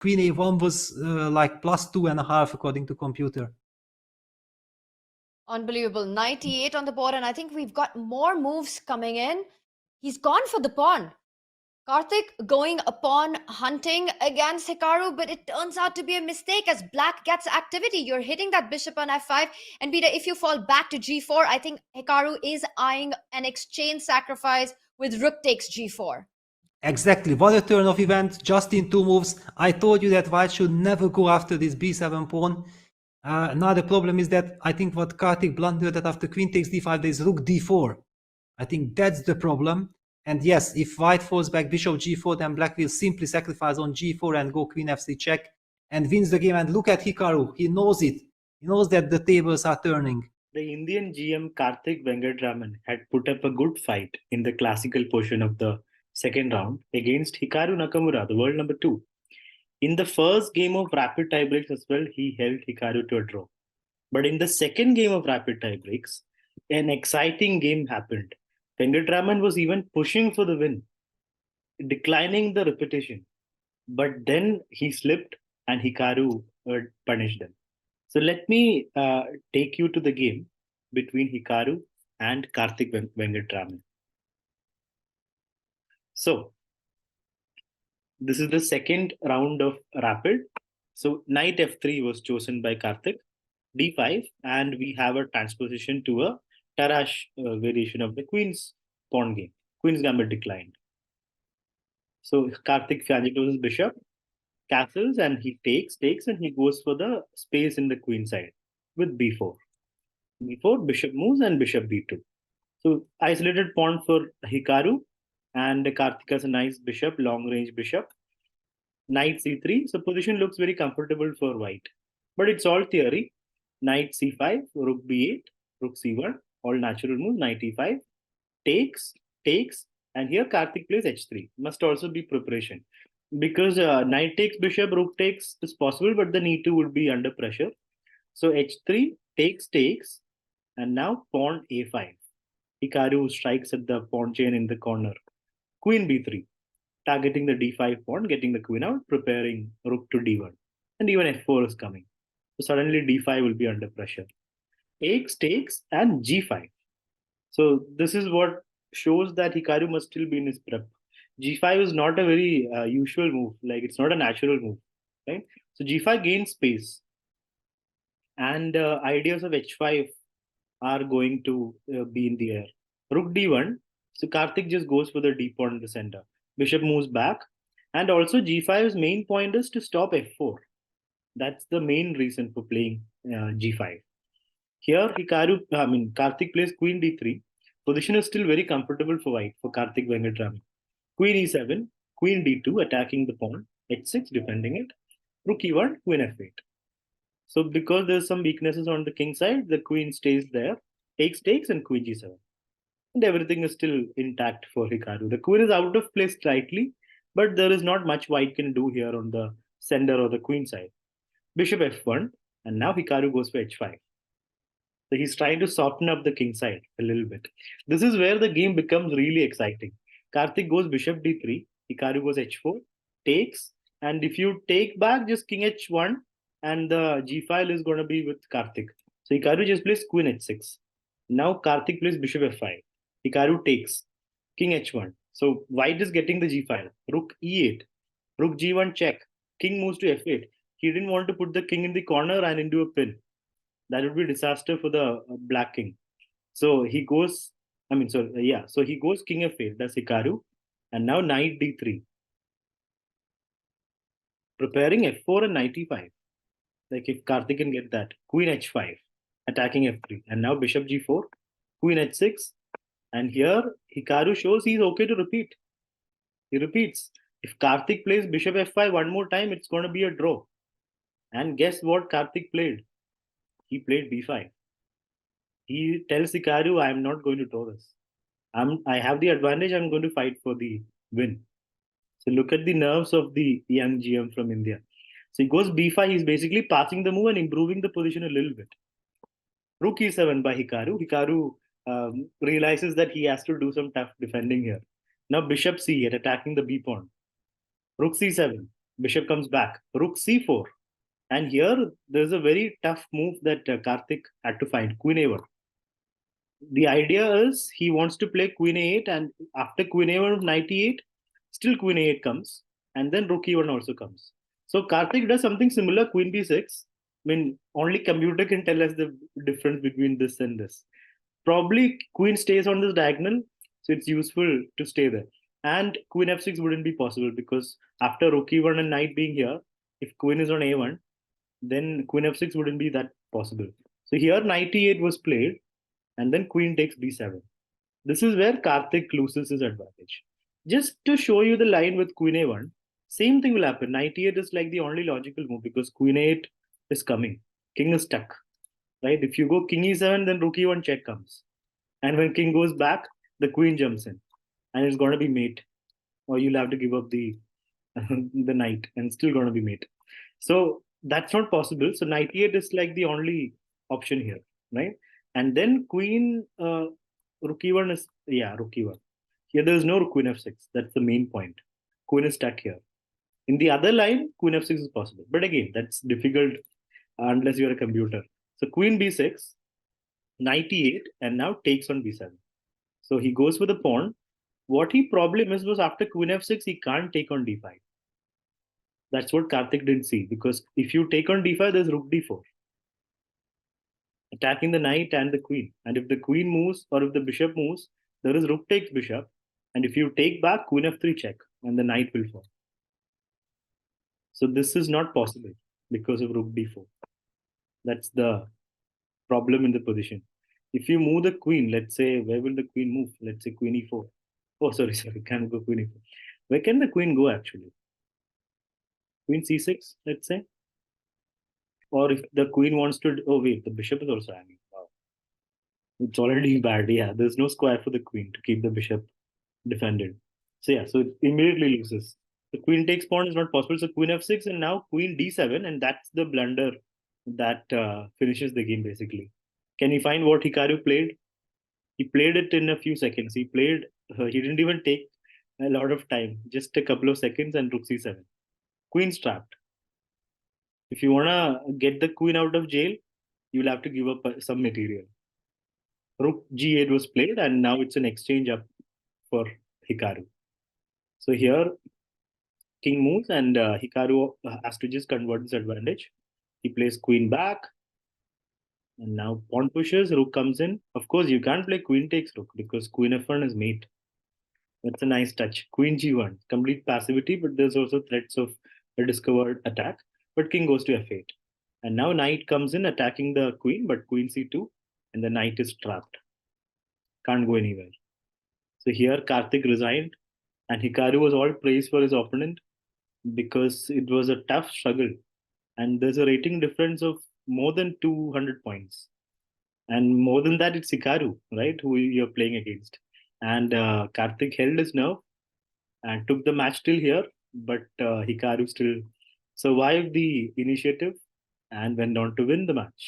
Queen A1 was like +2.5 according to computer. Unbelievable. 98 on the board, and I think we've got more moves coming in. He's gone for the pawn. Karthik going a pawn hunting against Hikaru, but it turns out to be a mistake as black gets activity. You're hitting that bishop on f5, and Beta, if you fall back to g4, I think Hikaru is eyeing an exchange sacrifice with rook takes g4. Exactly, what a turn of event, just in 2 moves. I told you that white should never go after this b7 pawn. Now the problem is that I think what Karthik blundered that after queen takes d5 there is rook d4. I think that's the problem. And yes, if white falls back bishop g4, then black will simply sacrifice on g4 and go queen f3 check and wins the game. And look at Hikaru, he knows it. He knows that the tables are turning. The Indian GM Karthik Venkataraman had put up a good fight in the classical portion of the second round against Hikaru Nakamura, the world number 2. In the first game of rapid tiebreaks as well, he held Hikaru to a draw. But in the second game of rapid tiebreaks, an exciting game happened. Venkataraman was even pushing for the win, declining the repetition. But then he slipped and Hikaru punished them. So let me take you to the game between Hikaru and Karthik Venkataraman. So this is the second round of rapid. So knight f3 was chosen by Karthik, d5, and we have a transposition to a Tarrasch variation of the queen's pawn game. Queen's gambit declined. So Karthik Venkataraman's bishop castles and he takes, and he goes for the space in the queen side with b4. b4, bishop moves and bishop b2. So isolated pawn for Hikaru, and Karthik has a nice bishop, long range bishop. Knight c3, so position looks very comfortable for white. But it's all theory. Knight c5, rook b8, rook c1, all natural moves, knight e5, takes, and here Karthik plays h3. Must also be preparation. Because knight takes bishop, rook takes is possible, but then e2 would be under pressure. So h3, takes, and now pawn a5. Hikaru strikes at the pawn chain in the corner. Queen b3, targeting the d5 pawn, getting the queen out, preparing rook to d1. And even f4 is coming. So suddenly d5 will be under pressure. Takes, and g5. So this is what shows that Hikaru must still be in his prep. g5 is not a very usual move. Like, it's not a natural move, right? So g5 gains space. And ideas of h5 are going to be in the air. Rook d1. So Karthik just goes for the d pawn in the center. Bishop moves back. And also g5's main point is to stop f4. That's the main reason for playing g5. Here Karthik plays queen d3. Position is still very comfortable for white, for Karthik Venkataraman. Queen e7, queen d2, attacking the pawn, h6, defending it, rook e1, queen f8. So because there's some weaknesses on the king side, the queen stays there, takes, and queen g7. And everything is still intact for Hikaru. The queen is out of place slightly, but there is not much white can do here on the center or the queen side. Bishop f1, and now Hikaru goes for h5. So he's trying to soften up the king side a little bit. This is where the game becomes really exciting. Karthik goes bishop d3, Hikaru goes h4, takes, and if you take back, just king h1, and the g file is going to be with Karthik. So Hikaru just plays queen h6. Now Karthik plays bishop f5. Hikaru takes, king h1. So white is getting the g file. Rook e8, rook g1 check, king moves to f8. He didn't want to put the king in the corner and into a pin. That would be disaster for the black king. So he goes, so he goes king f8, that's Hikaru. And now knight d3. Preparing f4 and knight e5. Like if Karthik can get that. Queen h5, attacking f3. And now bishop g4, queen h6. And here Hikaru shows he's okay to repeat. He repeats. If Karthik plays bishop f5 one more time, it's going to be a draw. And guess what Karthik played? He played b5. He tells Hikaru, I am not going to draw this. I have the advantage, I'm going to fight for the win. So look at the nerves of the young GM from India. So he goes b5, he's basically passing the move and improving the position a little bit. Rook e7 by Hikaru. Hikaru realizes that he has to do some tough defending here. Now bishop c8, attacking the b pawn. Rook c7. Bishop comes back. Rook c4. And here there's a very tough move that Karthik had to find. Queen a1. The idea is he wants to play Queen a8, and after Queen a1 knight e8, still Queen a8 comes, and then Rook e1 also comes. So Karthik does something similar, Queen b6. I mean, only computer can tell us the difference between this and this. Probably Queen stays on this diagonal, so it's useful to stay there. And Queen f6 wouldn't be possible because after Rook e1 and knight being here, if Queen is on a1, then Queen f6 wouldn't be that possible. So here knight e8 was played, and then Queen takes b7. This is where Karthik loses his advantage. Just to show you the line with Queen a1, same thing will happen. Knight e8 is like the only logical move because Queen a8 is coming. King is stuck, right? If you go King e7, then Rook e1 check comes. And when King goes back, the Queen jumps in. And it's going to be mate. Or you'll have to give up the, the knight and still going to be mate. So that's not possible. So knight e8 is like the only option here, right? And then Queen Rook e1 is, yeah, Rook e1. Here there is no Queen f6. That's the main point. Queen is stuck here. In the other line, Queen f6 is possible. But again, that's difficult unless you're a computer. So Queen b6, knight e8, and now takes on b7. So he goes for the pawn. What he probably missed was after Queen f6, he can't take on d5. That's what Karthik didn't see, because if you take on d5, there's Rook d4. Attacking the knight and the queen. And if the queen moves or if the bishop moves, there is Rook takes bishop. And if you take back, Queen f3 check, and the knight will fall. So this is not possible because of Rook d4. That's the problem in the position. If you move the queen, let's say, where will the queen move? Let's say Queen e4. Oh, sorry, can't go Queen e4. Where can the queen go actually? Queen c6, let's say. Or if the queen wants to, oh wait, the bishop is also hanging. Wow. It's already bad. Yeah, there's no square for the queen to keep the bishop defended. So yeah, so it immediately loses. The queen takes pawn is not possible. So Queen f6 and now Queen d7, and that's the blunder that finishes the game basically. Can you find what Hikaru played? He played it in a few seconds. He played. He didn't even take a lot of time. Just a couple of seconds and Rook c7. Queen's trapped. If you wanna get the queen out of jail, you'll have to give up some material. Rook g8 was played, and now it's an exchange up for Hikaru. So here, king moves, and Hikaru has to just convert this advantage. He plays queen back, and now pawn pushes, rook comes in. Of course, you can't play queen takes rook because queen f1 is mate. That's a nice touch. Queen g1, complete passivity, but there's also threats of a discovered attack. But king goes to f8. And now knight comes in attacking the queen, but queen c2, and the knight is trapped. Can't go anywhere. So here Karthik resigned, and Hikaru was all praise for his opponent because it was a tough struggle. And there's a rating difference of more than 200 points. And more than that, it's Hikaru, right, who you're playing against. And Karthik held his nerve and took the match till here, but Hikaru still survived the initiative and went on to win the match.